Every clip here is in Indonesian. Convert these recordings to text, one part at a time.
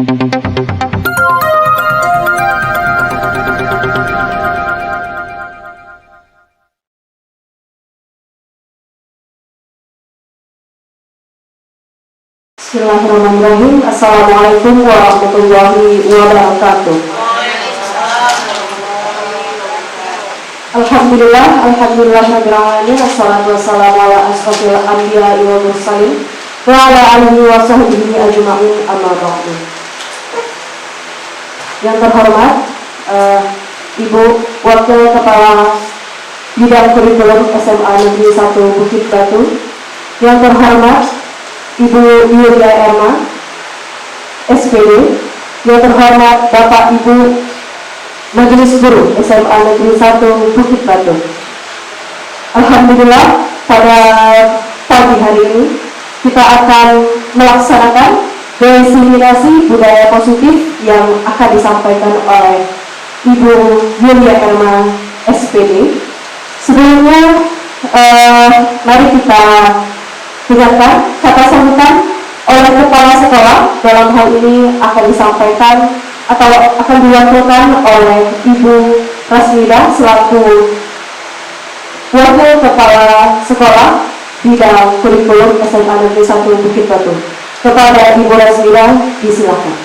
Bismillahirrahmanirrahim. Assalamualaikum warahmatullahi wabarakatuh. Alhamdulillah rabbil assalatu wassalamu ala asyrofil anbiya'i wal mursalin wa ala alihi wa sahbihi ajma'in, amma ba'du. Yang terhormat Ibu Wakil Kepala Bidang Kurikulum SMA Negeri 1 Bukit Batu, yang terhormat Ibu Yulia Erma, SPD, yang terhormat Bapak Ibu Majelis Guru SMA Negeri 1 Bukit Batu. Alhamdulillah, pada pagi hari ini kita akan melaksanakan diseminasi budaya positif yang akan disampaikan oleh Ibu Yulia Erma, SPD. Sebelumnya, mari kita dengarkan kata sambutan oleh kepala sekolah. Dalam hal ini akan disampaikan atau akan diwakilkan oleh Ibu Rasmida selaku Wakil Kepala Sekolah Bidang Kurikulum SMA Negeri 1 Bukit Batu. Kepada Ibu Rasmida, disilakan.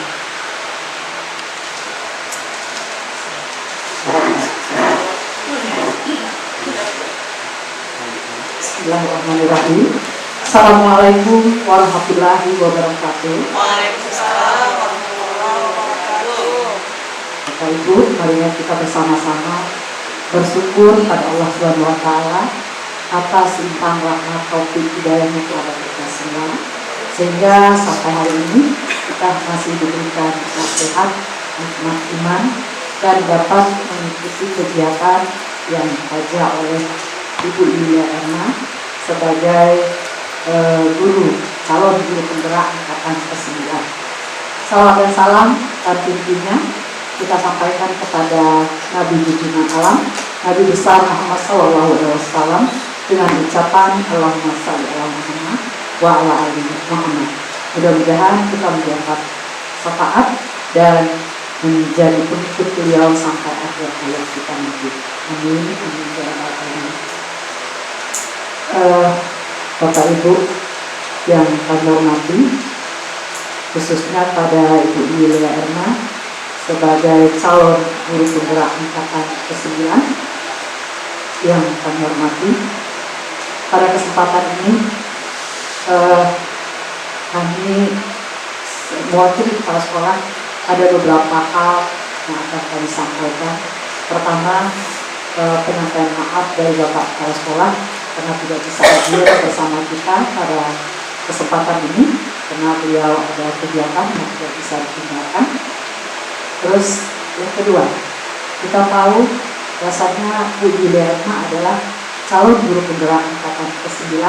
Bismillahirrahmanirrahim. Assalamualaikum warahmatullahi wabarakatuh. Waalaikumsalam warahmatullahi wabarakatuh. Bapak Ibu, marilah kita bersama-sama bersyukur pada Allah Subhanahu wa Ta'ala atas limpahan rahmat taufik hidayahnya kepada kita semua, sehingga sampai hari ini kita masih diberikan nasihat, nikmat iman, dan dapat mengikuti kegiatan yang diajak oleh Ibu Yulia Erma sebagai calon guru penggerak angkatan ke-9. Salam dan salam tentunya kita sampaikan kepada Nabi Junjungan Alam, Nabi besar Muhammad SAW, dengan ucapan Allahumma shalli ala Muhammad wa ala ali Muhammad. Mudah-mudahan kita mendapat syafaat dan menjadi pengikut beliau sampai akhir hayat kita nanti. Amin. Amin. Bapak Ibu yang kami hormati, khususnya pada Ibu Yulia Erma sebagai calon guru penggerak angkatan ke-9 yang kami hormati, pada kesempatan ini kami mewakili kepala sekolah ada beberapa hal yang akan kami sampaikan. Pertama, penyampaian maaf dari Bapak Kepala Sekolah karena tidak bisa hadir bersama kita pada kesempatan ini karena beliau ada kegiatan yang tidak bisa ditinggalkan. Terus yang kedua, kita tahu rasanya Bu Yulia Erma adalah calon guru penggerak angkatan ke-9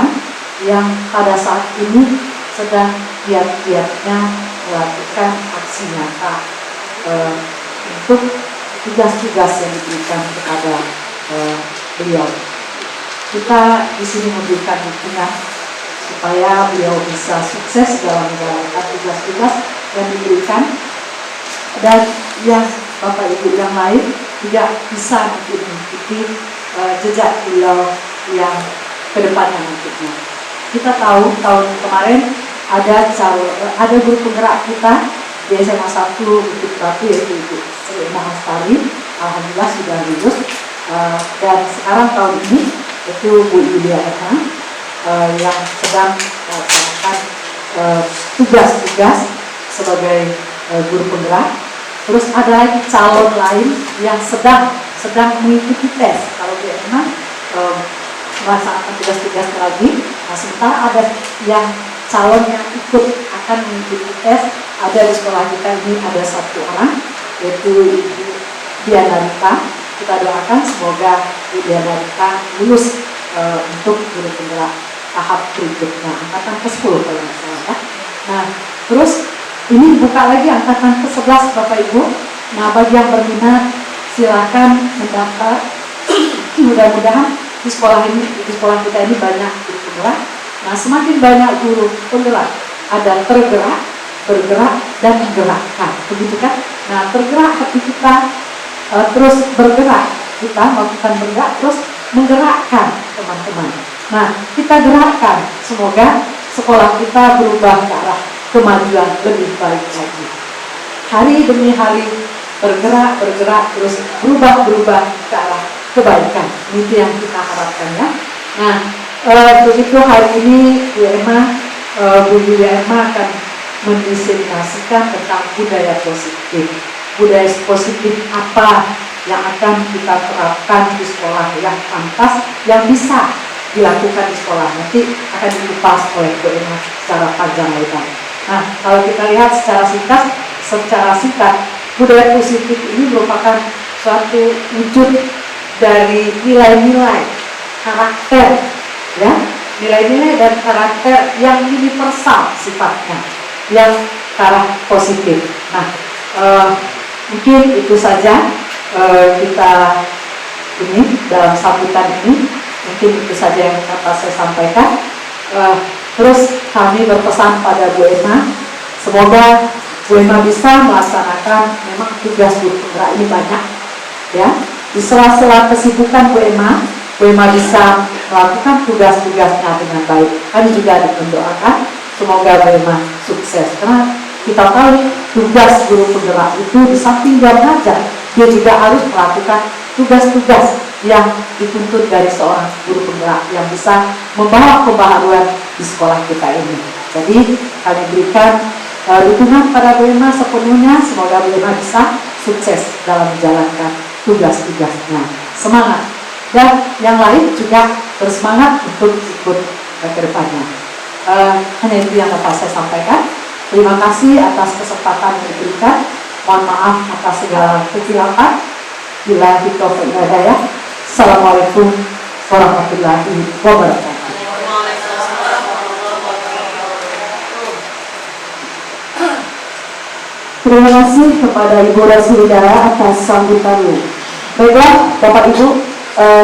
yang pada saat ini sedang giat-giatnya melakukan aksi nyata untuk tugas-tugas yang diberikan kepada beliau. Kita di sini memberikan dukungan supaya beliau bisa sukses dalam menjalankan tugas-tugas yang diberikan, dan yang Bapak Ibu yang lain juga bisa mengikuti jejak beliau yang kedepannya nantinya. Kita tahu tahun kemarin ada guru penggerak kita di SMA 1 Bukit Batu, yaitu Ibu Sri Mahastari. Alhamdulillah sudah lulus, dan sekarang tahun ini itu Bu Yulia Erma yang sedang melaksanakan tugas-tugas sebagai guru penggerak. Terus ada lagi calon lain yang sedang mengikuti tes. Kalau Bu Erma melaksanakan tugas-tugas lagi, nah sementara ada yang calon yang ikut akan mengikuti tes. Ada di sekolah kita ini ada 1 orang, yaitu Ibu Diana Rita. Kita doakan semoga Ibu Diana Rita lulus untuk guru penggerak tahap berikutnya, angkatan ke-10 kalau nggak salah ya. Nah, terus ini buka lagi angkatan ke-11 Bapak Ibu. Nah, bagi yang berminat silakan mendaftar. Mudah-mudahan di sekolah kita ini banyak guru penggerak. Nah, semakin banyak guru penggerak ada tergerak, bergerak dan menggerakkan, begitu kan? Nah, tergerak hati kita, terus bergerak, kita melakukan bergerak, terus menggerakkan teman-teman. Nah, kita gerakkan, semoga sekolah kita berubah ke arah kemajuan lebih baik lagi. Hari demi hari bergerak, terus berubah ke arah kebaikan. Itu yang kita harapkan ya. Nah, begitu hari ini Bu Emma akan mendiseminasikan tentang budaya positif. Budaya positif apa yang akan kita terapkan di sekolah yang pantas, yang bisa dilakukan di sekolah. Nanti akan dikupas oleh Bu Emma secara panjang lebar. Nah, kalau kita lihat secara singkat, budaya positif ini merupakan suatu wujud dari nilai-nilai karakter, ya, nilai-nilai dan karakter yang universal sifatnya, yang ke arah positif. Nah, mungkin itu saja kita ini dalam sambutan ini, mungkin itu saja yang dapat saya sampaikan. Terus kami berpesan pada Bu Emma, semoga Bu Emma bisa melaksanakan, memang tugas guru penggerak ini banyak, ya. Di sela-sela kesibukan Bu Emma bisa melakukan tugas-tugasnya dengan baik. Kami juga mendoakan semoga Bu Emma sukses, karena kita tahu tugas guru penggerak itu di samping dia belajar, dia juga harus melakukan tugas-tugas yang dituntut dari seorang guru penggerak yang bisa membawa pembaharuan di sekolah kita ini. Jadi kami berikan dukungan pada Bu Emma sepenuhnya, semoga Bu Emma bisa sukses dalam menjalankan tugas-tugasnya. Semangat, dan yang lain juga bersemangat untuk ikut ke depannya. Hanya itu yang dapat saya sampaikan. Terima kasih atas kesempatan yang diberikan. Mohon maaf atas segala kesilapan. Bila taufiq wal hidayah. Assalamualaikum warahmatullahi wabarakatuh. Terima kasih kepada Ibu Rasulidara atas sambutannya. Baiklah Bapak Ibu,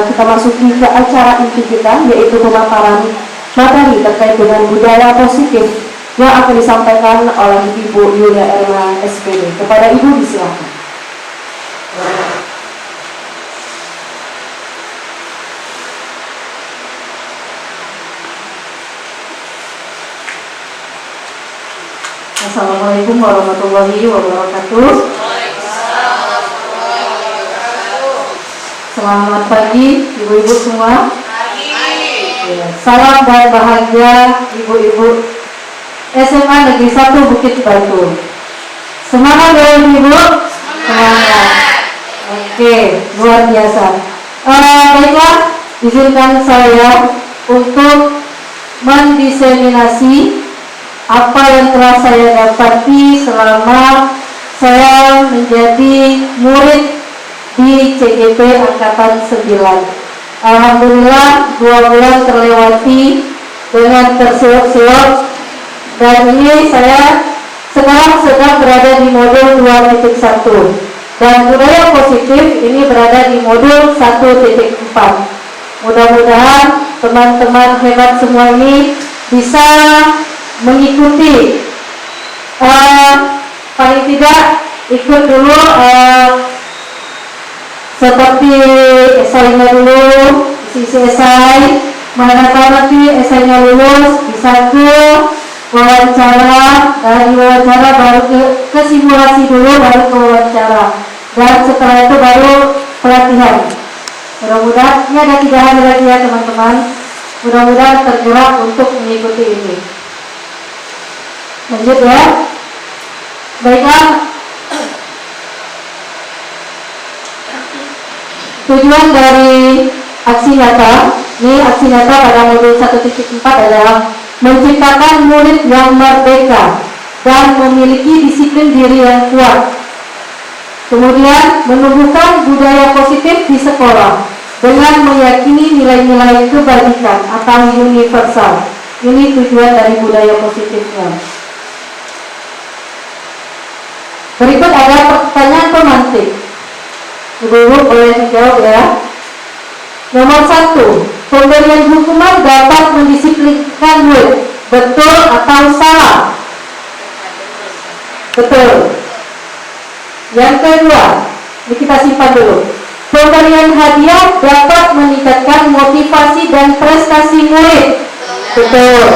kita masuki ke acara inti kita, yaitu pemaparan materi terkait dengan budaya positif yang akan disampaikan oleh Ibu Yulia Erma SPD. Kepada Ibu disilakan. Assalamualaikum warahmatullahi wabarakatuh. Selamat pagi ibu-ibu semua. Ya, salam dan bahagia ibu-ibu SMA Negeri 1 Bukit Batu. Semangat ya ibu. Semangat. Oke, luar biasa. Baiklah, izinkan saya untuk mendiseminasi apa yang telah saya dapati selama saya menjadi murid di CGP Angkatan 9. Alhamdulillah 2 bulan terlewati dengan tersiok-siok, dan ini saya sekarang sedang berada di modul 2.1 dan budaya positif ini berada di modul 1.4. Mudah-mudahan teman-teman hebat semua ini bisa mengikuti, paling tidak ikut dulu seperti esainya dulu, isi esai, manakala nanti esainya lulus bisa ke wawancara, dari wawancara baru ke simulasi dulu, baru ke wawancara, dan setelah itu baru pelatihan. Mudah-mudahan ini ada 3 hari lagi ya teman-teman, mudah-mudahan tergerak untuk mengikuti ini. Lanjut ya. Baiklah, tujuan dari aksi nyata, ini aksi nyata pada modul 1.4 adalah menciptakan murid yang merdeka dan memiliki disiplin diri yang kuat. Kemudian menumbuhkan budaya positif di sekolah dengan meyakini nilai-nilai kebajikan atau universal. Ini tujuan dari budaya positifnya. Berikut ada pertanyaan pemantik. Ibu-ibu boleh dijawab ya. Nomor 1, pemberian hukuman dapat mendisiplinkan murid, betul atau salah? Betul. Yang kedua, ini kita simpan dulu. Pemberian hadiah dapat meningkatkan motivasi dan prestasi murid. Betul.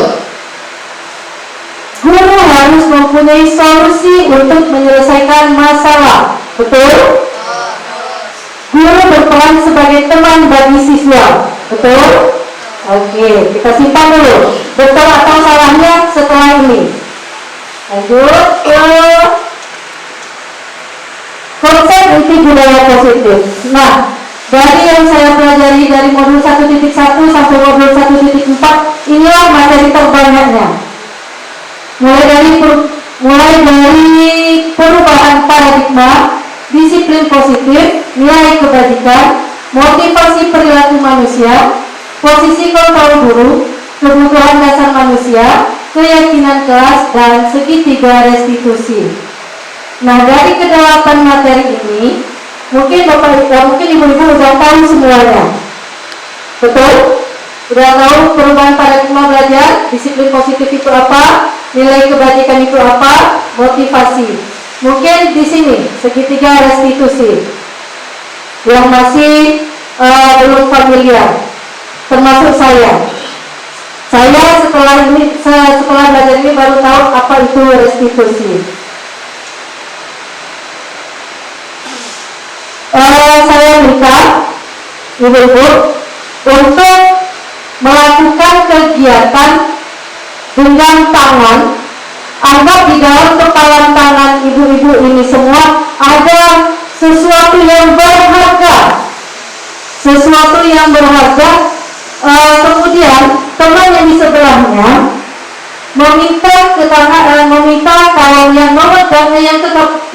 Guru harus mempunyai solusi untuk menyelesaikan masalah. Betul. Guru berperan sebagai teman bagi siswa. Betul. Oke, kita simpan dulu. Betul atau salahnya setelah ini. Lanjut ke konsep inti budaya positif. Nah, dari yang saya pelajari dari modul 1.1 sampai modul 1.4, inilah materi terbanyaknya. Mulai dari perubahan paradigma, disiplin positif, nilai kebajikan, motivasi perilaku manusia, posisi kontrol guru, kebutuhan dasar manusia, keyakinan kelas, dan segitiga restitusi. Nah, dari kedelapan materi ini, mungkin ibu-ibu sudah tahu semuanya. Betul? Sudah tahu perubahan paradigma belajar, disiplin positif itu apa, nilai kebajikan itu apa, motivasi. Mungkin di sini segitiga restitusi yang masih belum familiar, termasuk saya. Saya setelah belajar ini baru tahu apa itu restitusi. Saya minta ibu-ibu untuk melakukan kegiatan dengan tangan. Anggap di dalam kepalan tangan ibu-ibu ini semua ada sesuatu yang berharga. Sesuatu yang berharga. Kemudian teman yang di sebelahnya meminta kalau yang memegangnya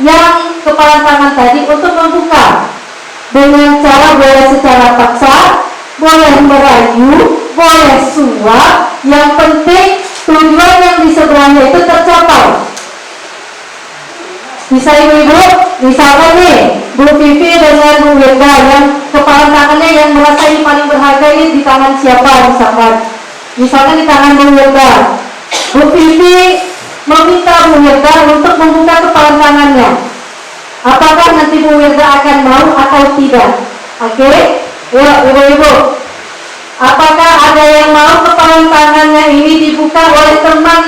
yang kepala tangan tadi untuk membuka dengan cara boleh secara paksa, boleh merayu, boleh suap. Yang penting tujuan yang di sebelahnya itu tercapai. Bisa ibu-ibu, misalkan nih Bu Vivi dengan Bu Wirda yang kepala tangannya yang merasa ini paling berharga ini di tangan siapa misalkan di tangan Bu Wirda. Bu Vivi meminta Bu Wirda untuk membuka kepala tangannya. Apakah nanti Bu Wirda akan mau atau tidak? Oke, yuk ibu-ibu. Apakah ada yang mau kepala tangannya ini dibuka oleh teman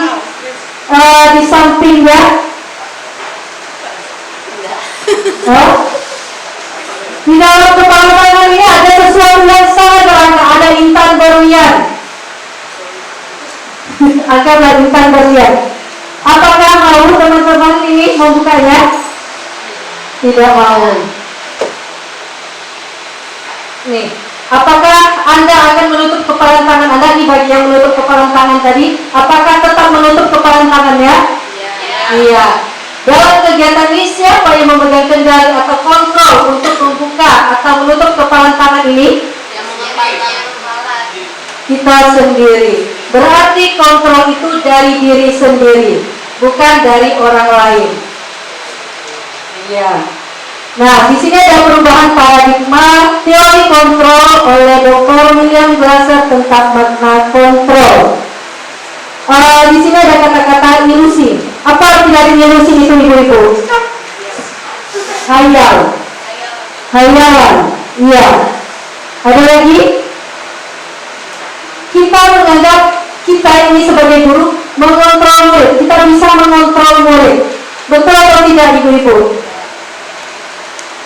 di sampingnya? Di dalam kepala tangan ini ada sesuatu yang sangat berharga, ada intan berlian. Ada intan berlian. Apakah mau teman-teman ini membukanya? Tidak mau. Nih, apakah Anda akan menutup kepala tangan Anda di bagi yang menutup kepala tangan tadi? Apakah tetap menutup kepala tangannya? Iya. Dalam kegiatan ini siapa yang memegang kendali atau kontrol untuk membuka atau menutup kepala tangan ini? Yang mengepalkan Kita sendiri. Berarti kontrol itu dari diri sendiri, bukan dari orang lain. Iya. Nah, di sini ada perubahan paradigma teori kontrol oleh Dr. William Glasser tentang makna kontrol. Di sini ada kata-kata ilusi. Apa arti dari ilusi itu ibu-ibu? Hayal. Hayalan. Iya. Ada lagi? Kita menganggap kita ini sebagai guru mengontrol murid. Kita bisa mengontrol murid. Betul atau tidak ibu-ibu?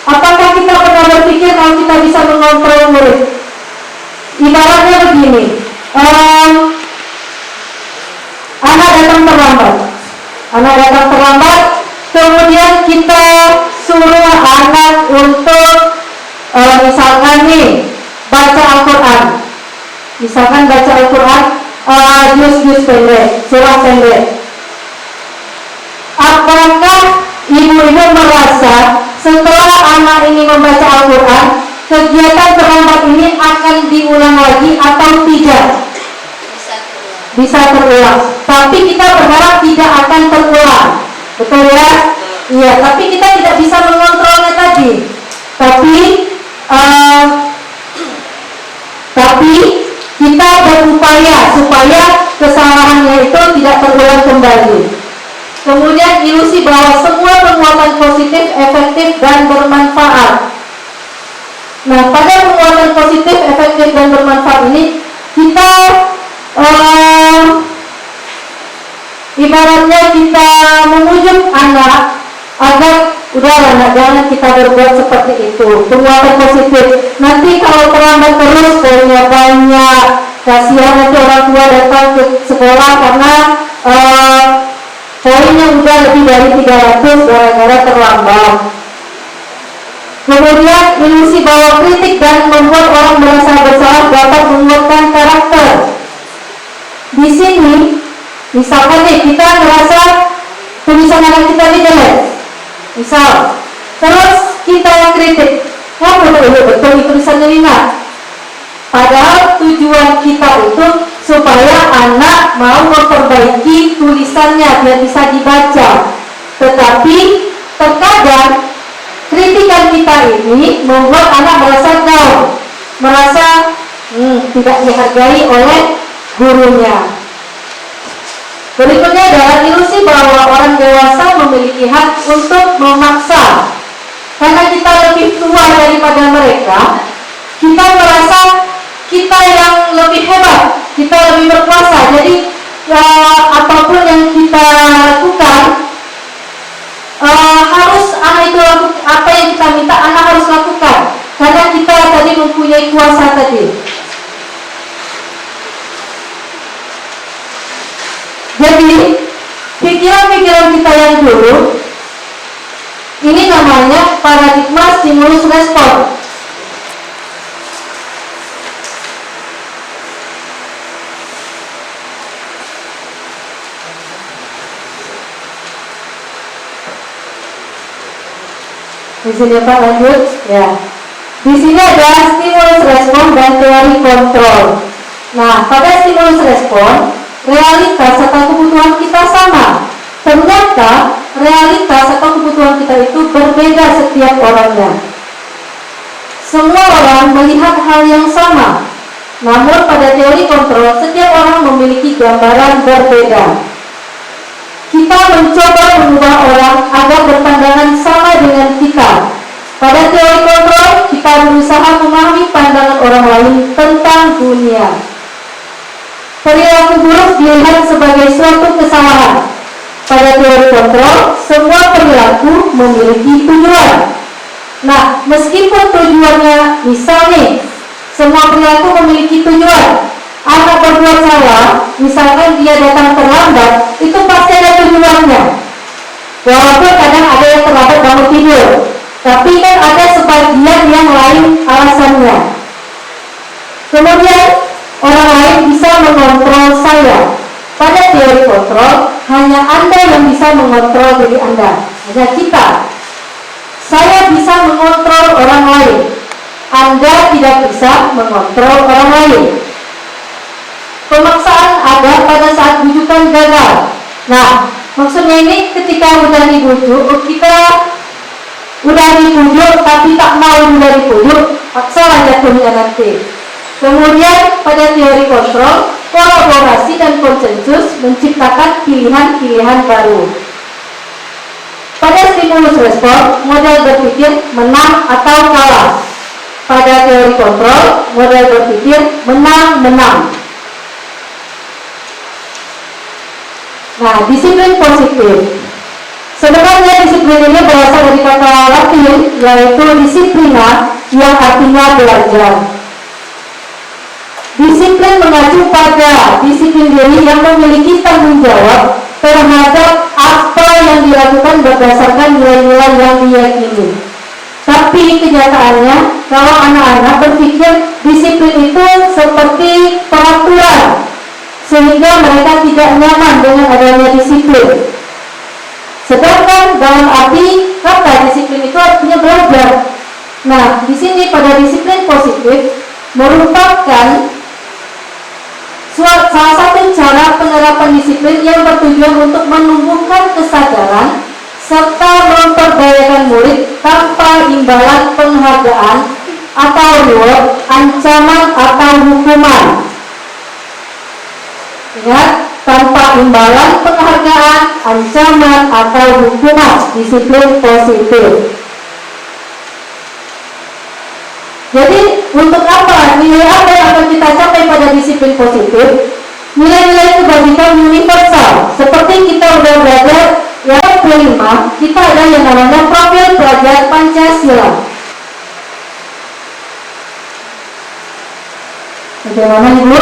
Apakah kita pernah berpikir kalau kita bisa mengontrol murid? Ibaratnya begini, anak datang terlambat, kemudian kita suruh anak untuk misalkan nih baca Al-Quran, juz pendek, surah pendek. Apakah ibu-ibu merasa setelah anak ini membaca Al-Quran, kegiatan terlambat ini akan diulang lagi atau tidak? Bisa terulang. Tapi kita berharap tidak akan terulang. Betul ya? Iya, tapi kita tidak bisa mengontrolnya tadi. Tapi kita berupaya supaya kesalahannya itu tidak terulang kembali. Kemudian ilusi bahwa semua penguatan positif, efektif, dan bermanfaat. Nah, pada penguatan positif, efektif, dan bermanfaat ini kita ibaratnya kita memujuk anak agar udahlah nak, jangan kita berbuat seperti itu. Penguatan positif. Nanti kalau terlambat terus poinnya banyak, kasihan nanti orang tua datang ke sekolah karena poinnya udah lebih dari 300 gara-gara terlambat. Kemudian ilusi bahwa kritik dan membuat orang merasa bersalah dapat menguatkan karakter. Di sini, misalkan nih kita merasa tulisan anak kita ini jelek, misal, terus kita yang kritik, betul tulisannya Lina. Padahal tujuan kita itu supaya anak mau memperbaiki tulisannya biar bisa dibaca. Tetapi terkadang kritikan kita ini membuat anak merasa down, merasa tidak dihargai oleh gurunya. Berikutnya adalah ilusi bahwa orang dewasa memiliki hak untuk memaksa. Karena kita lebih tua daripada mereka, kita merasa kita yang lebih hebat, kita lebih berkuasa. Jadi apapun yang kita lakukan, harus anak itu lakukan, apa yang kita minta anak harus lakukan, karena kita tadi mempunyai kuasa tadi. Jadi pikiran-pikiran kita yang dulu ini namanya paradigma stimulus respon. Di sini Pak lanjut ya. Di sini ada stimulus respon dan teori kontrol. Nah, pada stimulus respon, realitas atau kebutuhan kita sama. Ternyata realitas atau kebutuhan kita itu berbeda setiap orangnya. Semua orang melihat hal yang sama. Namun pada teori kontrol, setiap orang memiliki gambaran berbeda. Kita mencoba mengubah orang agar berpandangan sama dengan kita. Pada teori kontrol, kita berusaha memahami pandangan orang lain tentang dunia. Perilaku buruk dilihat sebagai suatu kesalahan. Pada teori kontrol, semua perilaku memiliki tujuan. Nah, meskipun tujuannya, misalnya, semua perilaku memiliki tujuan. Anak berbuat salah, misalkan dia datang terlambat, itu pasti ada tujuannya. Walaupun kadang ada yang terlambat bangun tidur, tapi kan ada sebagian yang lain alasannya. Kemudian orang lain bisa mengontrol saya. Pada teori kontrol, hanya Anda yang bisa mengontrol diri Anda, hanya kita. Saya bisa mengontrol orang lain, Anda tidak bisa mengontrol orang lain. Pemaksaan ada pada saat bujukan gagal. Nah, maksudnya ini ketika udah dibujuk, kita udah dibujuk tapi tak mau udah dibujuk, paksa aja jatuhnya nanti. Kemudian pada teori kontrol, kolaborasi dan konsensus menciptakan pilihan-pilihan baru. Pada stimulus respon, model berpikir menang atau kalah. Pada teori kontrol, model berpikir menang-menang. Nah, disiplin positif. Sebenarnya disiplin ini berasal dari kata Latin, yaitu disiplina, yang artinya belajar. Disiplin mengacu pada disiplin diri yang memiliki tanggung jawab terhadap apa yang dilakukan berdasarkan nilai-nilai yang diyakini. Tapi kenyataannya, kalau anak-anak berpikir disiplin itu seperti peraturan, sehingga mereka tidak nyaman dengan adanya disiplin. Sedangkan dalam arti kata disiplin itu artinya belajar. Nah, di sini pada disiplin positif merupakan salah satu cara penerapan disiplin yang bertujuan untuk menumbuhkan kesadaran serta memperdayakan murid tanpa imbalan penghargaan atau reward, ancaman atau hukuman. Ingat, tanpa imbalan penghargaan, ancaman, atau hukuman disiplin positif. Jadi untuk apa? Nilai apa yang akan kita capai pada disiplin positif? Nilai-nilai kebajikan universal. Seperti kita udah belajar yang kelima, kita ada yang namanya profil pelajar Pancasila. Bagaimana Ibu?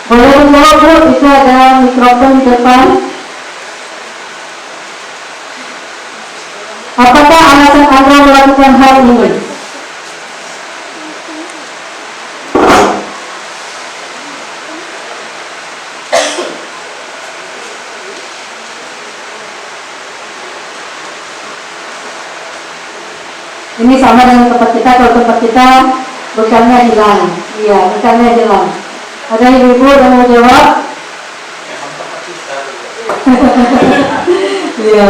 Boleh menjawab Bu, itu ada mikrofon di depan. Apakah alasan Anda melakukan hal ini? Ini sama dengan tempat kita, kalau tempat kita bekalnya hilang. Iya, bekalnya hilang. Ada ibu-ibu yang mau jawab? Iya.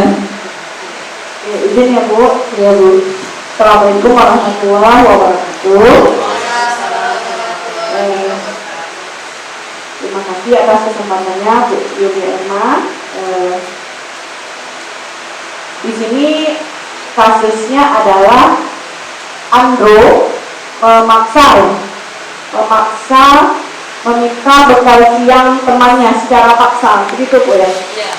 Izin ya Bu. Iya Bu. Assalamualaikum warahmatullahi wabarakatuh. Terima kasih atas kesempatannya Bu Yuni Emma. Di sini kasusnya adalah Andro memaksa meminta bekal siang temannya secara paksa, begitu Bu ya? Iya.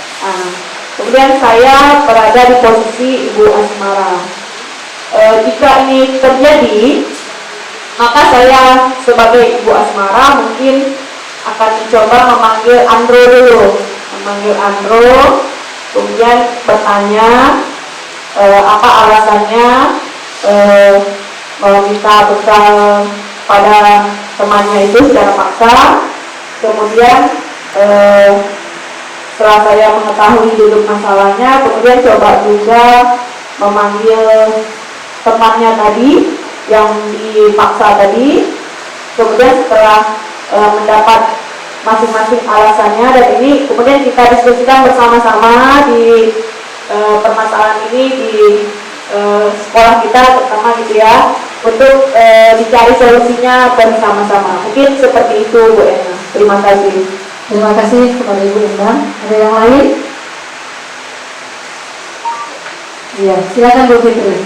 Kemudian saya berada di posisi Ibu Asmara. Jika ini terjadi, maka saya sebagai Ibu Asmara mungkin akan mencoba memanggil Andro dulu, kemudian bertanya apa alasannya meminta bekal pada temannya itu secara paksa. Kemudian setelah saya mengetahui duduk masalahnya, kemudian coba juga memanggil temannya tadi yang dipaksa tadi. Kemudian setelah mendapat masing-masing alasannya, dan ini kemudian kita diskusikan bersama-sama di permasalahan ini di sekolah kita terutama gitu ya, untuk dicari solusinya bersama-sama. Mungkin seperti itu Bu Ena. Terima kasih. Terima kasih kepada Ibu Endang. Ada yang lain? Iya, silakan Bu Fitri.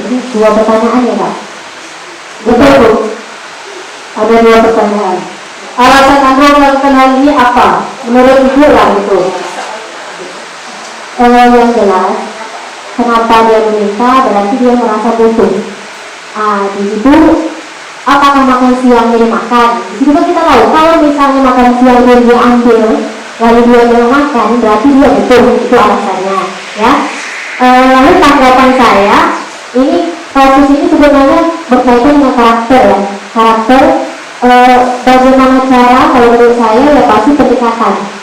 Ini 2 pertanyaan ya Pak? Betul Bu. Ada 2 pertanyaan. Alasan Anda melakukan hal ini apa? Menurut Ibu lah itu. Yang jelas, kenapa dia meminta berarti dia merasa butuh. Di situ apakah makan siang dia makan? Di situ kan kita tahu kalau misalnya makan siang dia ambil lalu dia mau makan, berarti dia butuh, itu alasannya, ya. Lalu tanggapan saya, ini kasus ini sebenarnya berkaitan dengan karakter ya, bagaimana cara, kalau menurut saya ya pasti pendekatan.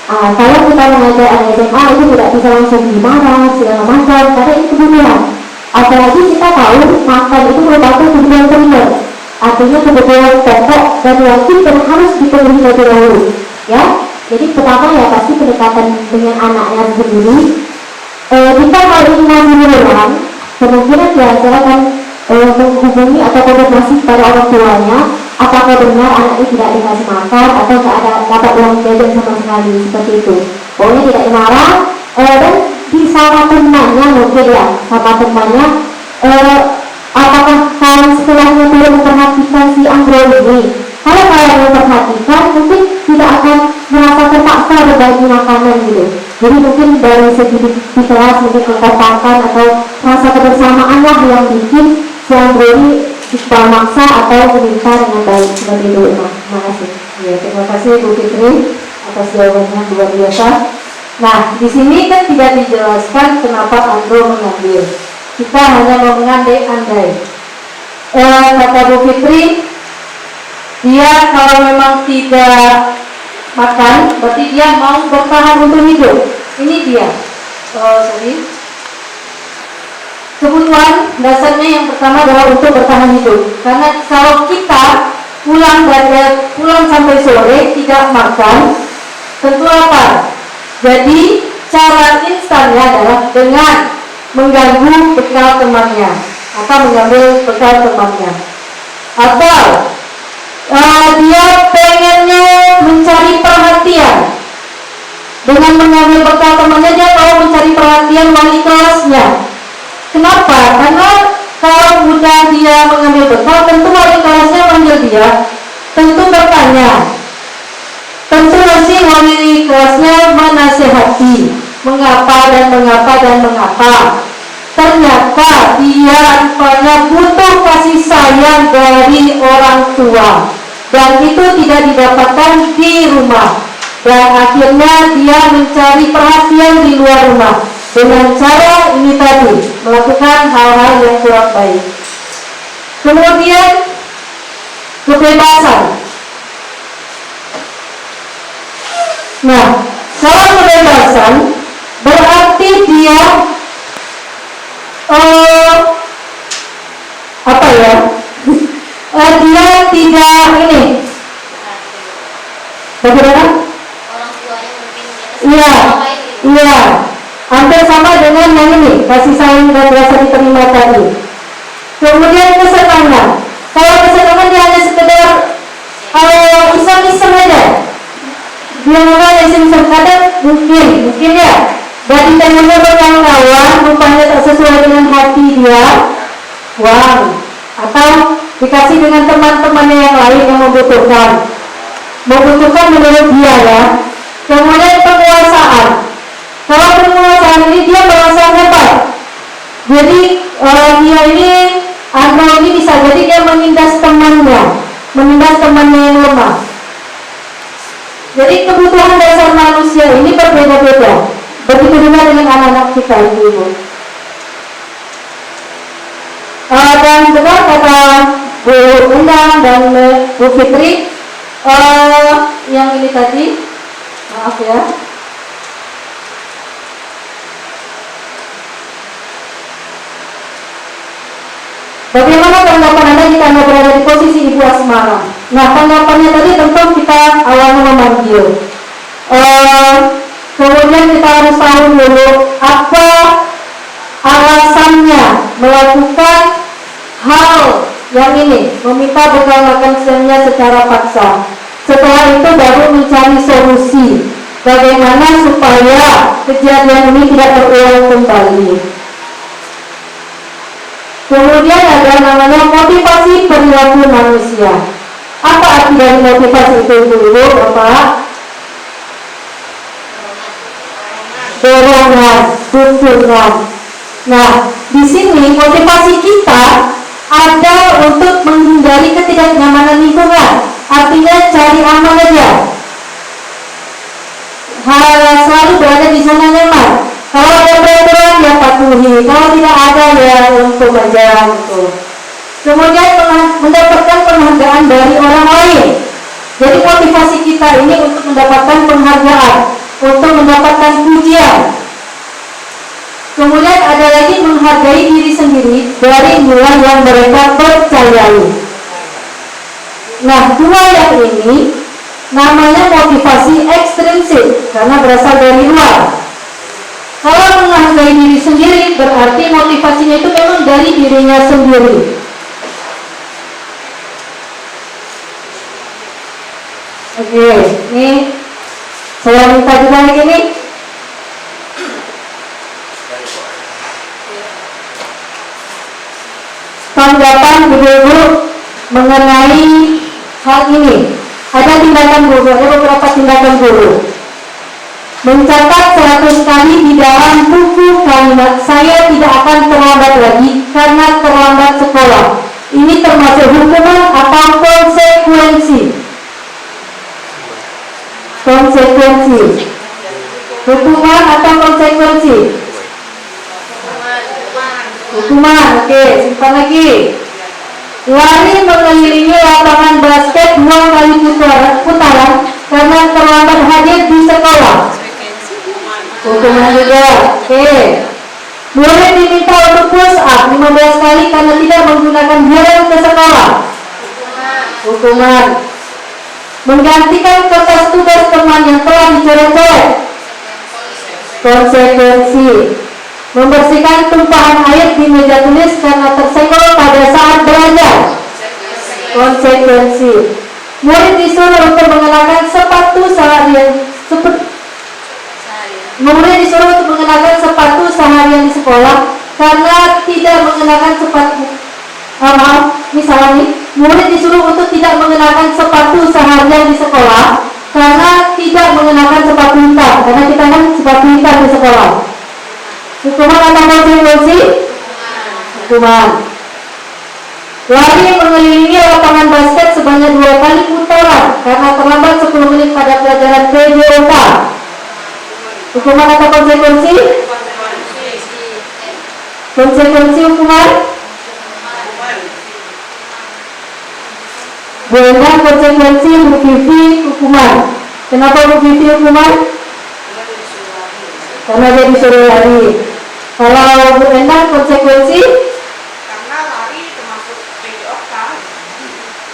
Kalau kita mengajar anak SMA itu tidak bisa langsung dimarah segala macam, karena ini kebutuhan. Apalagi kita tahu makan itu merupakan kebutuhan primer, artinya kebutuhan pokok dan wajib yang harus dipenuhi terlebih dahulu. Ya, jadi pertama ya pasti pendekatan dengan anaknya sendiri. Jika hal ini masih dilarang, kemungkinan ya silakan menghubungi atau konfirmasi pada orang tuanya, apakah benar anaknya tidak dikasih makan atau tidak ada dapat uang jajan sama sekali, seperti itu. Pokoknya tidak dimarah, dan di sama temannya mungkin ya, sama temannya, apakah kalian setelahnya perlu memperhatikan si Andro ini? Kalau kalian memperhatikan, mungkin tidak akan merasa terpaksa berbagi makanan gitu. Jadi mungkin dari segi di kelas mungkin kekompakan atau rasa kebersamaan lah yang bikin si Andro ini maksa atau meminta dengan baik, seperti itu. Terima kasih. Ya, terima kasih Bu Fitri atas jawabannya luar biasa. Nah, di sini kan tidak dijelaskan kenapa Andro mengambil. Kita hanya mau mengandai-andai. Kata Bu Fitri, dia kalau memang tidak makan, berarti dia mau bertahan untuk hidup. Ini dia. Kebutuhan dasarnya yang pertama adalah untuk bertahan hidup. Karena kalau kita pulang sampai sore tidak makan, tentu lapar. Jadi cara instannya adalah dengan mengganggu bekal temannya atau mengambil bekal temannya, atau dia pengennya mencari perhatian. Dengan mengambil bekal temannya, dia mau mencari perhatian wali kelasnya. Kenapa? Karena kalau mudah dia mengambil bekal, tentu wali kelasnya manggil dia, tentu bertanya. Tentu masih wali kelasnya menasihati, mengapa dan mengapa dan mengapa. Ternyata dia rupanya butuh kasih sayang dari orang tua, dan itu tidak didapatkan di rumah. Dan akhirnya dia mencari perhatian di luar rumah dengan cara ini tadi, melakukan hal-hal yang kurang baik. Kemudian kebebasan. Nah, kalau kebebasan berarti dia apa ya? Dia tidak ini. Bagaimana? Orang tuanya mungkin Iya, iya. Hampir sama dengan yang ini, kasih sayang dan rasa diterima tadi. Kemudian kesenangan. Kalau kesenangan dia hanya sekedar iseng-iseng aja. Dia mulai iseng-iseng, kadang mungkin ya. Dari temannya berkawan-kawan, rupanya tak sesuai dengan hati dia, uang. Atau dikasih dengan teman-temannya yang lain yang membutuhkan menurut dia ya. Kemudian penguasaan. Kalau penguasaan ini dia merasa hebat. Jadi dia ini bisa jadi dia menindas temannya yang lemah. Jadi kebutuhan dasar manusia ini berbeda-beda. Begitu juga dengan anak-anak kita ibu-ibu. Dan benar kata Bu Undang dan Bu Fitri, yang ini tadi, maaf ya. Bagaimana tanggapan Anda jika Anda berada di posisi Ibu Asmara? Nah, tanggapannya tadi tentu kita awalnya memanggil. Kemudian kita harus tahu dulu apa alasannya melakukan hal yang ini, meminta bekal makan siangnya secara paksa. Setelah itu baru mencari solusi bagaimana supaya kejadian ini tidak terulang kembali. Kemudian ada namanya motivasi perilaku manusia. Apa arti dari motivasi itu dulu, Bapak? Dorongan, dukungan. Nah, di sini motivasi kita ada untuk menghindari ketidaknyamanan lingkungan. Artinya cari aman aja. Selalu berada di zona nyaman. Kalau ada peraturan ya patuhi. Kalau tidak ada ya untuk aja gitu. Kemudian mendapatkan penghargaan dari orang lain. Jadi motivasi kita ini untuk mendapatkan penghargaan, untuk mendapatkan pujian. Kemudian ada lagi menghargai diri sendiri dari nilai yang mereka percayai. Nah, dua yang ini namanya motivasi ekstrinsik karena berasal dari luar. Kalau menghargai diri sendiri berarti motivasinya itu memang dari dirinya sendiri. Oke, ini saya minta juga lagi nih. Tanggapan ibu-ibu mengenai hal ini. Ada tindakan guru, ada beberapa tindakan guru. Mencatat 100 kali di dalam buku kalimat saya tidak akan terlambat lagi karena terlambat sekolah. Ini termasuk hukuman atau konsekuensi? Konsekuensi. Hukuman atau konsekuensi? Hukuman, oke, simpan lagi. Lari mengelilingi lapangan basket 2 kali putaran karena terlambat hadir di sekolah. Hukuman juga, oke. Boleh diminta untuk push up 15 kali karena tidak menggunakan helm ke sekolah. Hukuman. Menggantikan kertas tugas teman yang telah dicoret-coret. Konsekuensi. Membersihkan tumpahan air di meja tulis karena tersenggol pada saat belajar. Konsekuensi. Murid disuruh untuk mengenakan sepatu seharian Murid disuruh untuk mengenakan sepatu seharian di sekolah karena tidak mengenakan sepatu. Misalnya nih, murid disuruh untuk tidak mengenakan sepatu seharian di sekolah karena tidak mengenakan sepatu hitam, karena kita kan sepatu hitam di sekolah. Hukuman atau konsekuensi? Hukuman. Lari mengelilingi lapangan basket sebanyak 2 kali putaran karena terlambat 10 menit pada pelajaran PJOK. Hukuman atau konsekuensi? Konsekuensi hukuman? Bu Endang konsekuensi, Bu Vivi hukuman. Kenapa Bu Vivi hukuman? Karena dia disuruh lari. Kalau Bu Endang konsekuensi? Karena lari termasuk PJOK,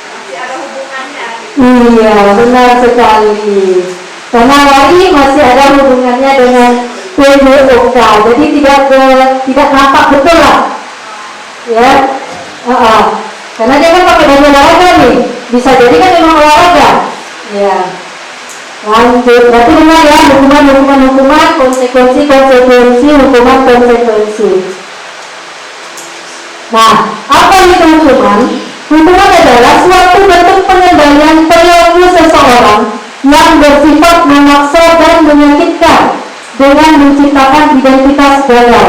masih ada hubungannya. Iya, benar sekali. Karena lari masih ada hubungannya dengan PJOK. Jadi tidak nampak betul lah. Ya. Karena dia kan pakai baju olahraga nih. Bisa jadi kan memang olahraga. Ya. Lanjut. Berarti benar ya, hukuman, konsekuensi, hukuman, konsekuensi. Nah, apa itu hukuman? Hukuman adalah suatu bentuk pengendalian perilaku seseorang yang bersifat memaksa dan menyakitkan dengan menciptakan identitas gagal.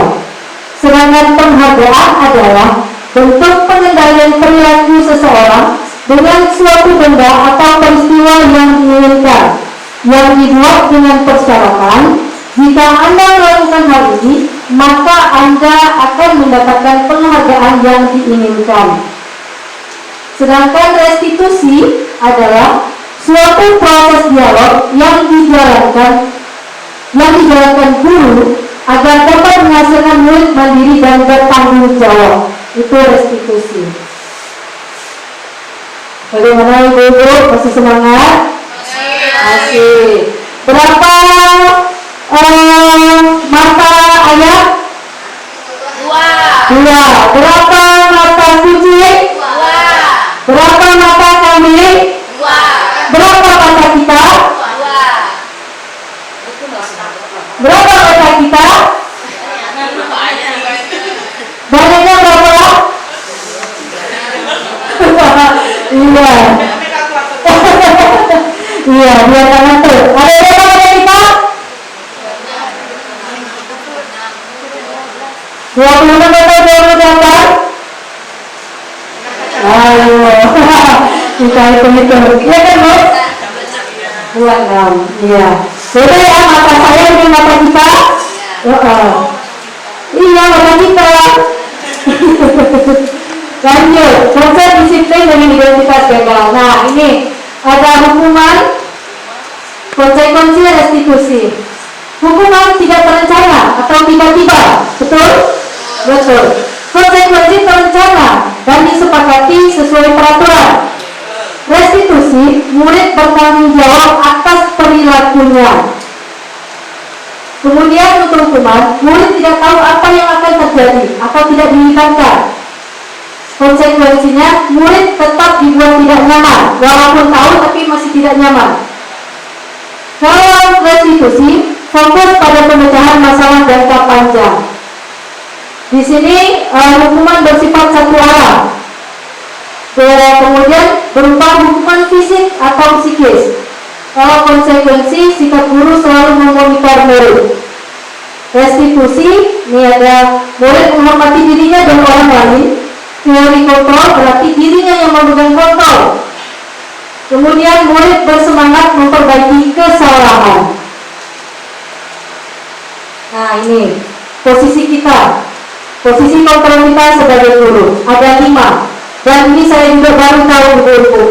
Sedangkan penghargaan adalah bentuk pengendalian perilaku seseorang dengan suatu benda atau peristiwa yang diinginkan, yang dibuat dengan persyaratan jika Anda melakukan hal ini, maka Anda akan mendapatkan penghargaan yang diinginkan. Sedangkan restitusi adalah suatu proses dialog yang dijalankan guru agar dapat menghasilkan murid mandiri dan bertanggung jawab. Itu restitusi. Bagaimana Ibu-ibu? Masih semangat? Masih. Berapa mata ayat? 2. Berapa mata kucing? 2. Berapa mata kambing? 2. Berapa mata kita? 2. Berapa mata kita? Banyaknya berapa? Iya. Iya, biar tangan tuh. Ada berapa mata kita? 26 atau 28? Ayo. Kita hitung-hitung. Iya kan, Bu? 26. Iya. Beda ya, mata saya dengan mata kita? Iya, mata kita. Lanjut, konsep disiplin dengan identitas gagal. Nah, ini ada hukuman, konsekuensi, restitusi. Hukuman tidak terencana atau tiba-tiba, betul? Betul. Konsekuensi terencana dan disepakati sesuai peraturan. Restitusi, murid bertanggung jawab atas perilakunya. Kemudian untuk hukuman, murid tidak tahu apa yang akan terjadi atau tidak diinginkan. Konsekuensinya, murid tetap dibuat tidak nyaman, walaupun tahu tapi masih tidak nyaman. Kalau restitusi, fokus pada pemecahan masalah jangka panjang. Di sini hukuman bersifat satu arah. Kemudian berupa hukuman fisik atau psikis. Kalau konsekuensi, sikap guru selalu memonitor murid. Restitusi, ini ada murid menghormati dirinya dan orang lain. Teori kontrol berarti dirinya yang memegang kontrol. Kemudian murid bersemangat memperbaiki kesalahan. Nah, ini posisi kita, posisi kontrol kita sebagai guru. Ada 5. Dan ini saya juga baru tahu Ibu-ibu.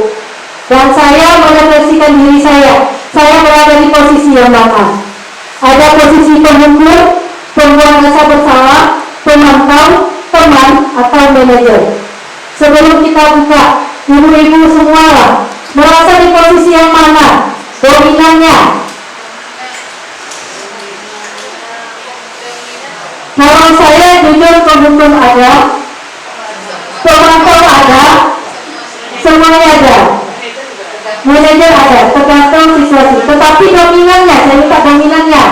Dan saya merefleksikan diri saya berada di posisi yang mana? Ada posisi penghukum, pembuat rasa bersalah, pemantau, teman, atau manajer. Sebelum kita buka, ibu-ibu semua merasa di posisi yang mana? Dominannya. Kalau saya jujur, penghukum ada, pemantau ada, semuanya ada. Manajer ada, tergantung situasi. Tetapi dominannya, saya minta dominannya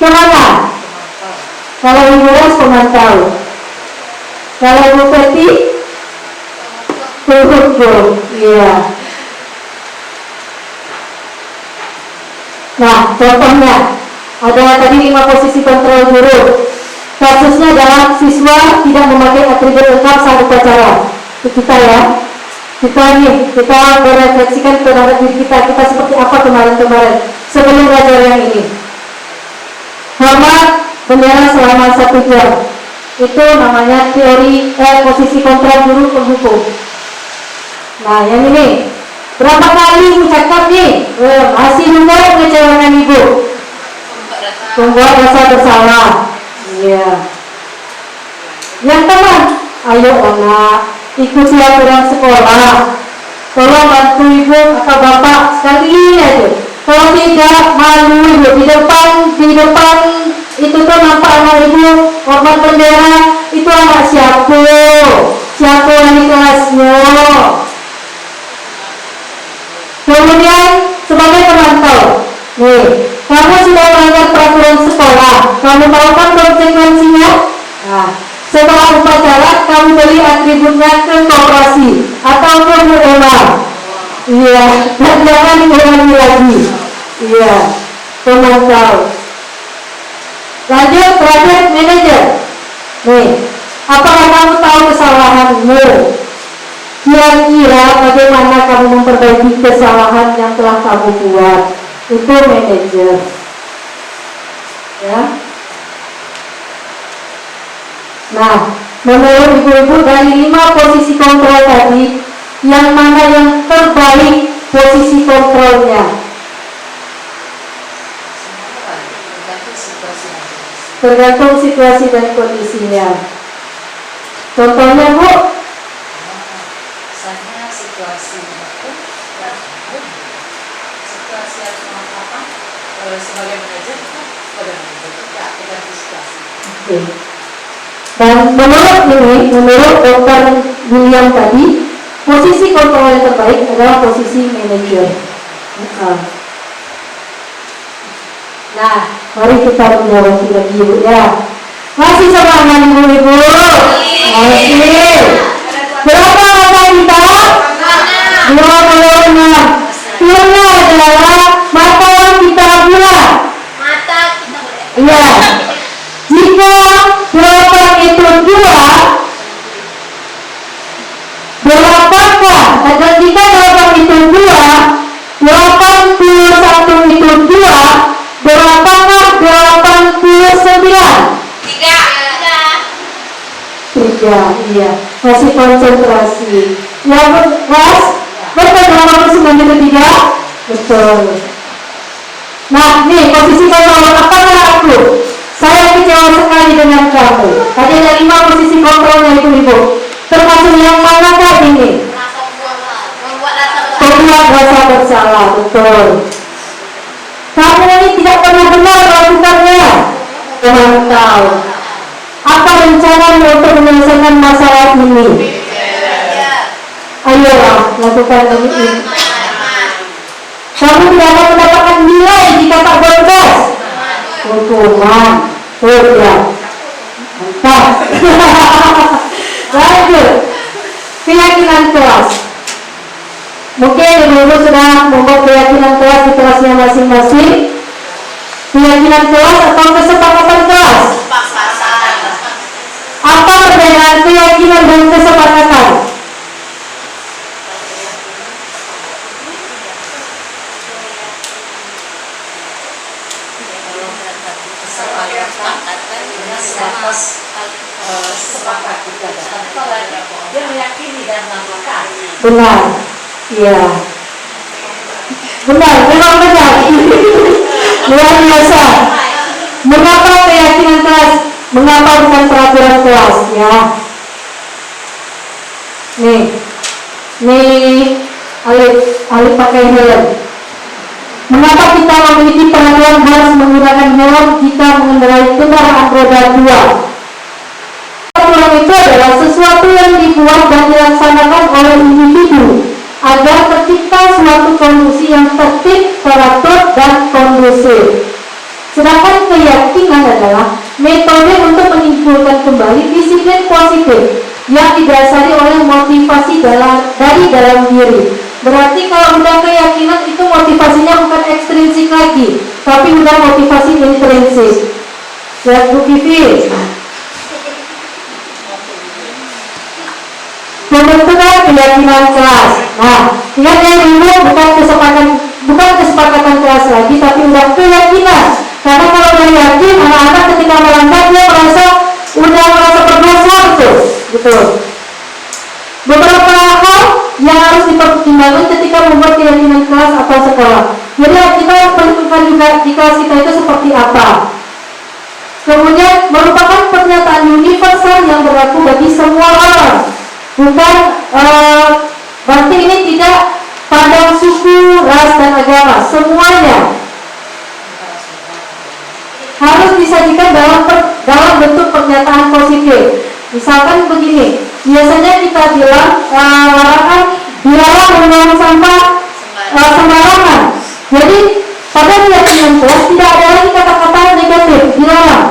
kemana? Kalau Ibu Ros pemantau, kalau Ibu Peti hukum, iya. Nah, contohnya ada tadi 5 posisi kontrol guru. Kasusnya adalah siswa tidak memakai atribut lengkap saat upacara. Itu kita ya. Kita merefleksikan terhadap diri kita seperti apa kemarin-kemarin sebelum belajar yang ini. Hormat bendera selama 1 jam. Itu namanya teori posisi kontrol guru penghukum. Nah, yang ini berapa kali ucapkan nih? Masih juga mengecewakan ibu. Membuat rasa bersalah. Iya. Yang teman, ayo anak, ikuti aturan sekolah. Tolong bantu ibu atau bapak sekali aja. Kalau tidak, malu ibu di depan itu tuh nampak anak ibu hormat bendera, itu anak siapa di kelasnya. Kemudian sebagai pemantau, nih, kamu sudah melanggar peraturan sekolah, kamu tahu kan konsekuensinya? Nah, setelah upacara kamu beri atributnya ke koperasi atau ke UMA. Iya, dan jangan diulangi lagi. Iya, pemantau. Lanjut project manager. Nih, apakah kamu tahu kesalahanmu? Kira-kira bagaimana kamu memperbaiki kesalahan yang telah kamu buat? Itu manajer. Ya. Nah, menurut ibu-ibu dari 5 posisi kontrol tadi, yang mana yang terbaik posisi kontrolnya? Tergantung situasi dan kondisinya. Contohnya Bu, misalnya situasi hukum, situasi harus mengatakan sebagai manajer itu pada manajer tidak tergantung situasi. oke. Dan menurut Dr. William tadi, posisi kontrol yang terbaik adalah posisi manajer. Nah, mari kita menjawab lagi ibu ya. Masih semangat ibu-ibu? Masih. Berapa mata kita? 26. Pilnya adalah mata yang kita buat. Mata kita boleh. Iya. Jika jawaban itu 2, berapakah? Dan jika jawaban itu 2, 81 itu 2, berapakah 89? 3, iya. Masih konsentrasi. Ya, Mas? Betul 89 itu 3? Betul. Nah, nih posisi kontrol apakah aku? Saya kecewa sekali dengan kamu. Tadi ada 5 posisi kontrolnya ibu-ibu. Termasuk yang manakah ini? Membuat rasa bersalah, betul. Kamu ini tidak pernah benar melakukannya. Pemantau. Apa rencana untuk menyelesaikan masalah ini? Ayolah, lakukan ini. Kamu tidak akan mendapatkan nilai jika tak bergas. Hukuman. Ya. Mantap. Lanjut. Keyakinan kelas. Mungkin ibu-ibu sudah membuat keyakinan kelas di kelasnya masing-masing. Keyakinan kelas atau kesepakatan kelas? Apa perbedaan keyakinan dan kesepakatan? Sepakat kita dia meyakini dan melakukan. Benar, iya. Benar, memang benar. Luar biasa. Mengapa keyakinan kelas? Mengapa bukan peraturan kelas? Ya. Nih, Alif pakai helm. Mengapa kita memiliki peraturan harus menggunakan helm jika mengendarai kendaraan roda 2? Peraturan itu adalah sesuatu yang dibuat dan dilaksanakan oleh individu agar tercipta suatu kondisi yang tertib, teratur, dan kondusif. Sedangkan keyakinan adalah metode untuk menyimpulkan kembali disiplin positif yang didasari oleh motivasi dari dalam diri. Berarti kalau udah keyakinan itu motivasinya bukan ekstrinsik lagi, tapi udah motivasi intrinsik. Ya, Bu Vivi. Pembentukan keyakinan kelas. Nah, ingat ya dulu bukan kesepakatan kelas lagi, tapi udah keyakinan. Karena kalau udah yakin, anak-anak ketika melangkah dia merasa berdosa betul. Beberapa hal yang harus dipertimbangkan ketika membuat keyakinan kelas atau sekolah. Jadi kita harus perhitungkan juga di kelas kita itu seperti apa. Kemudian merupakan pernyataan universal yang berlaku bagi semua orang. Bukan berarti ini tidak pandang suku, ras, dan agama. Semuanya harus disajikan dalam bentuk pernyataan positif. Misalkan begini, biasanya kita bilang dilarang membuang sampah sembarangan. Jadi pada keyakinan kelas tidak ada lagi kata-kata negatif, dilarang.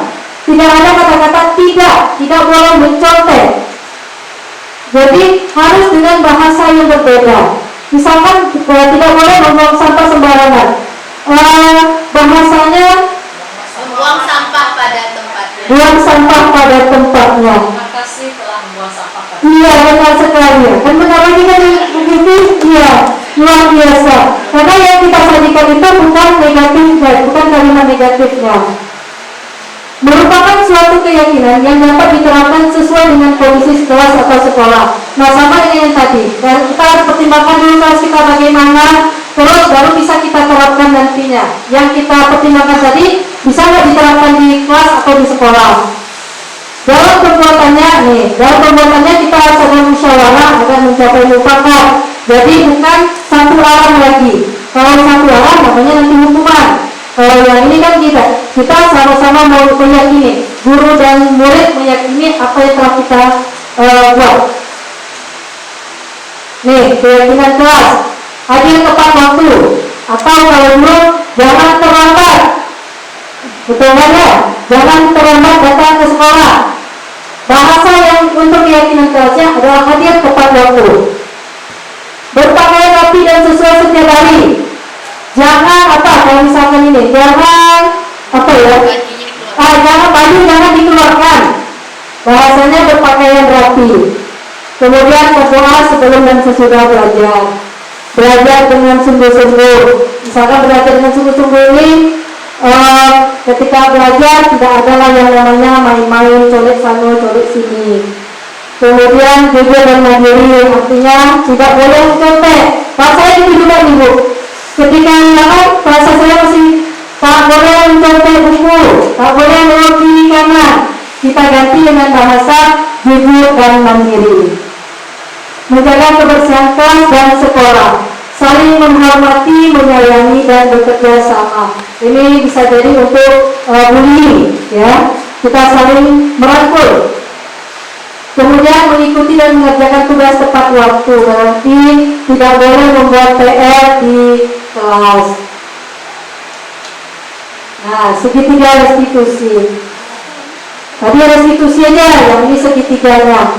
Tidak ada kata-kata tidak boleh mencontek. Jadi harus dengan bahasa yang berbeda. Misalkan tidak boleh membuang sampah sembarangan. Bahasanya Membuang sampah pada tempatnya. buang sampah pada tempatnya. Terima kasih telah membuang sampah pada Iya, benar sekali. Dan benar lagi kan begitu? Iya, luar biasa. Karena yang kita sajikan itu bukan negatifnya, bukan kalimat negatifnya. Merupakan suatu keyakinan yang dapat diterapkan sesuai dengan kondisi kelas atau sekolah. Nah, sama dengan yang tadi. Dan kita harus pertimbangkan dulu kelas kita bagaimana, terus baru bisa kita terapkan nantinya. Yang kita pertimbangkan tadi bisa nggak diterapkan di kelas atau di sekolah. Dalam pembuatannya kita harus ada musyawarah agar mencapai mufakat. Jadi bukan satu arah lagi. Kalau satu arah namanya nanti hukuman. Kalau yang ini kan kita sama-sama mau meyakini, guru dan murid meyakini apa yang telah kita buat. Nih, keyakinan kelas, hadir tepat waktu, atau kalau dulu jangan terlambat. Betul kan ya? Jangan terlambat datang ke sekolah. Bahasa yang untuk keyakinan kelasnya adalah hadir tepat waktu. Berpakaian rapi dan sesuai setiap hari. Jangan kalau misalkan ini, jangan jangan dikeluarkan. Bahasanya berpakaian rapi. Kemudian berdoa sebelum dan sesudah belajar. Belajar dengan sungguh-sungguh. Misalkan belajar dengan sungguh-sungguh ini, ketika belajar tidak ada yang namanya main-main, colek sana, colek sini. Kemudian jujur dan mandiri, artinya tidak boleh mencontek. Saya itu juga nih Bu. Ketika bahasa saya masih tak boleh mencontek buku, tak boleh melok kiri kanan. Kita ganti dengan bahasa jujur dan mandiri. Menjaga kebersihan kelas dan sekolah, saling menghormati, menyayangi, dan bekerja sama. Ini bisa jadi untuk bullying, ya. Kita saling merangkul. Kemudian mengikuti dan mengerjakan tugas tepat waktu. Berarti tidak boleh membuat PR di kelas. Nah, segitiga restitusi. Tadi restitusi aja, yang ini segitiganya.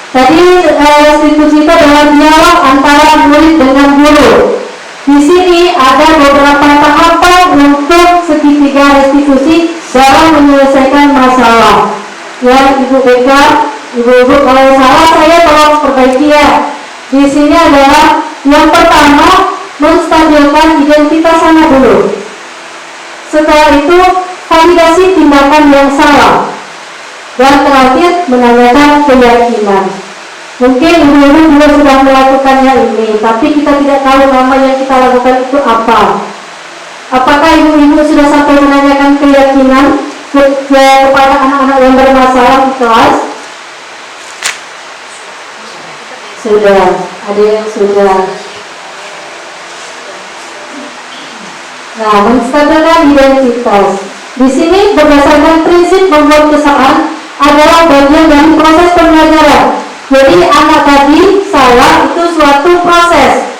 Tadi restitusi itu adalah dialog antara murid dengan guru. Di sini ada beberapa tahapan untuk segitiga restitusi dalam menyelesaikan masalah. Ya, Ibu Beka, Ibu-ibu, kalau salah saya tolong perbaiki ya. Di sini adalah yang pertama menstabilkan identitas anak dulu. Setelah itu validasi tindakan yang salah. Dan terakhir menanyakan keyakinan. Mungkin ibu-ibu juga sudah melakukannya ini, tapi kita tidak tahu nama yang kita lakukan itu apa. Apakah ibu-ibu sudah sampai menanyakan keyakinan kepada anak-anak yang bermasalah di kelas? Sudah, ada yang sudah. Nah, menstabilkan identitas. Di sini berdasarkan prinsip membuat kesalahan adalah bagian dari proses pembelajaran. Jadi anak tadi salah itu suatu proses.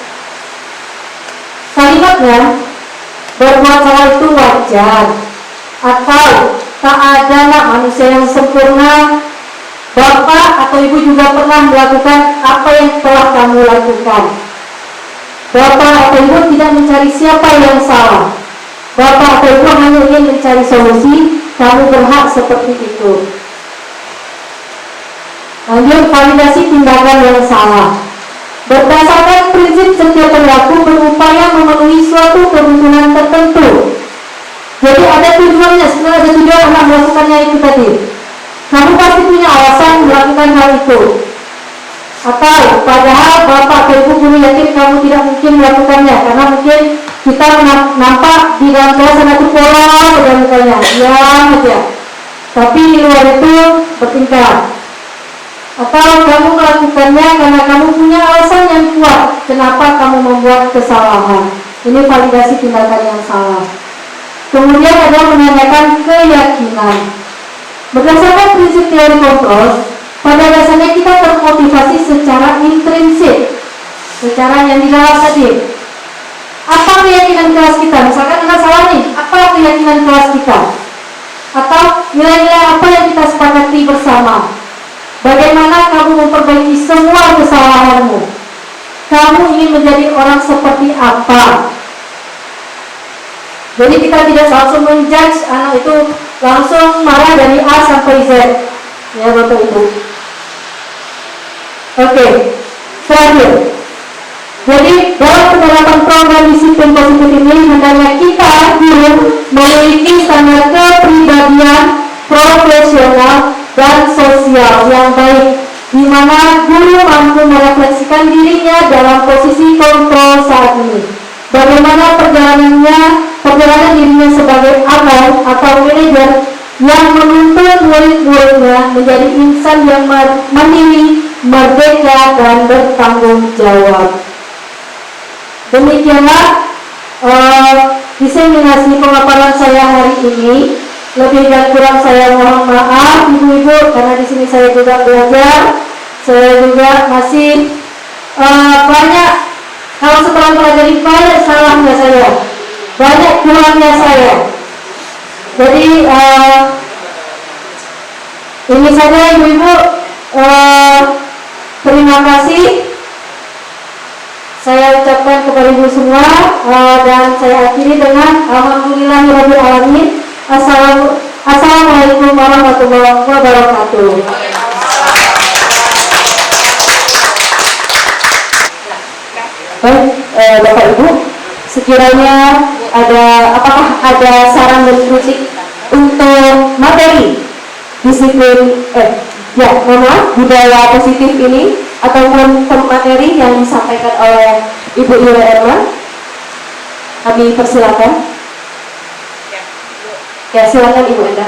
Kalimatnya, berbuat salah itu wajar, atau tak adalah manusia yang sempurna. Bapak atau ibu juga pernah melakukan apa yang telah kamu lakukan. Bapak atau ibu tidak mencari siapa yang salah. Bapak atau ibu hanya ingin mencari solusi. Kamu berhak seperti itu. Lanjut, validasi tindakan yang salah. Berdasarkan prinsip setiap perilaku berupaya memenuhi suatu kebutuhan tertentu. Jadi ada tujuannya, sebenarnya ada tujuan anak melakukannya itu tadi. Kamu pasti punya alasan melakukan hal itu. Atau padahal bapak atau ibu guru yakin kamu tidak mungkin melakukannya karena mungkin kita nampak di dalam kelas ada pola misalnya, diam aja. Tapi di luar itu bertingkah. Atau kamu melakukannya karena kamu punya alasan yang kuat kenapa kamu membuat kesalahan. Ini validasi tindakan yang salah. Kemudian ada menanyakan keyakinan. Berdasarkan prinsip teori kontrol, pada dasarnya kita termotivasi secara intrinsik, secara yang di dalam tadi. Apa keyakinan kelas kita? Misalkan kita salah nih, apa keyakinan kelas kita? Atau nilai-nilai apa yang kita sepakati bersama? Bagaimana kamu memperbaiki semua kesalahanmu? Kamu ingin menjadi orang seperti apa? Jadi kita tidak langsung menjudge anak itu langsung marah dari A sampai Z. Ya Bapak Ibu. Oke, terakhir. Jadi dalam penerapan program disiplin positif ini hendaknya kita guru memiliki standar kepribadian profesional dan sosial yang baik, di mana guru mampu merefleksikan dirinya dalam posisi kontrol saat ini. Bagaimana perjalanan dirinya sebagai abang atau manajer yang menuntun murid-muridnya menjadi insan yang mandiri, merdeka, dan bertanggung jawab. Demikianlah diseminasi pemaparan saya hari ini. Lebih dan kurang saya mohon maaf ibu-ibu, karena di sini saya juga belajar, saya juga masih banyak. Kalau setelah pelajari banyak salahnya saya, banyak kurangnya saya. Jadi ini saja ibu-ibu. Terima kasih. Saya ucapkan kepada ibu semua dan saya akhiri dengan alhamdulillahirabbil alamin. Assalamualaikum warahmatullahi wabarakatuh. Baik, Bapak Ibu, sekiranya apakah ada saran dan kritik untuk materi disiplin budaya positif ini ataupun materi yang disampaikan oleh Ibu Yulia Erma? Kami persilakan. Ya, silakan Ibu Enda.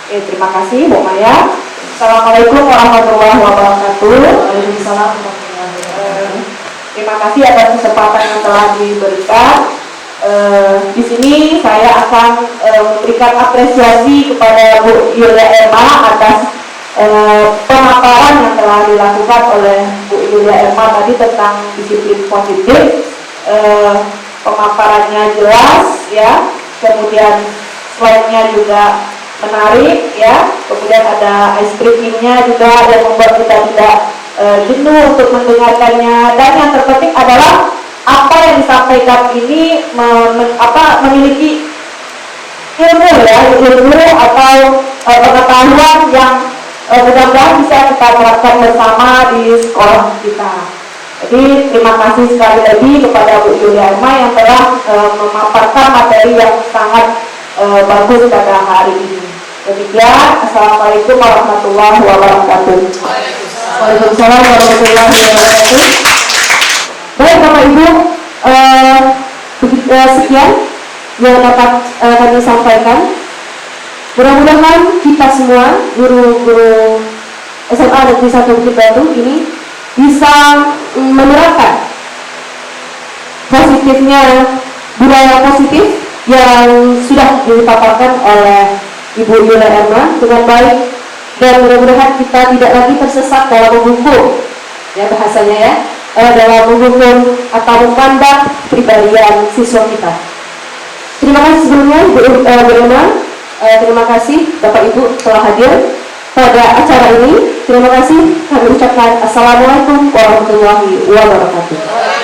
Terima kasih Bu Maya. Assalamualaikum warahmatullahi wabarakatuh. Waalaikumsalam warahmatullahi wabarakatuh. Terima kasih atas kesempatan yang telah diberikan. Di sini saya akan memberikan apresiasi kepada Bu Yulia Erma atas pemaparan yang telah dilakukan oleh Bu Yulia Erma tadi tentang disiplin positif. Pemaparannya jelas ya, kemudian slide-nya juga menarik ya, kemudian ada ice cream-nya juga yang membuat kita tidak jenuh untuk mendengarkannya, dan yang terpenting adalah apa yang disampaikan ini memiliki ilmu atau pengetahuan yang mudah-mudahan bisa kita terapkan bersama di sekolah kita. Jadi terima kasih sekali lagi kepada Bu Yulia Erma yang telah memaparkan materi yang sangat bagus pada hari ini. Demikian, assalamualaikum warahmatullahi wabarakatuh. Waalaikumsalam warahmatullahi wabarakatuh. Baik Bapak Ibu, sekian yang dapat kami sampaikan. Mudah-mudahan kita semua guru-guru SMA Negeri 1 Bukit Batu ini bisa menerapkan positifnya budaya positif yang sudah dipaparkan oleh Ibu Yulia Erma dengan baik, dan mudah-mudahan kita tidak lagi tersesat dalam buku ya bahasanya ya, dalam menghukum atau memandang kepribadian siswa kita. Terima kasih sebelumnya Bu Irma, terima kasih Bapak Ibu telah hadir pada acara ini. Terima kasih, kami ucapkan Assalamualaikum warahmatullahi wabarakatuh.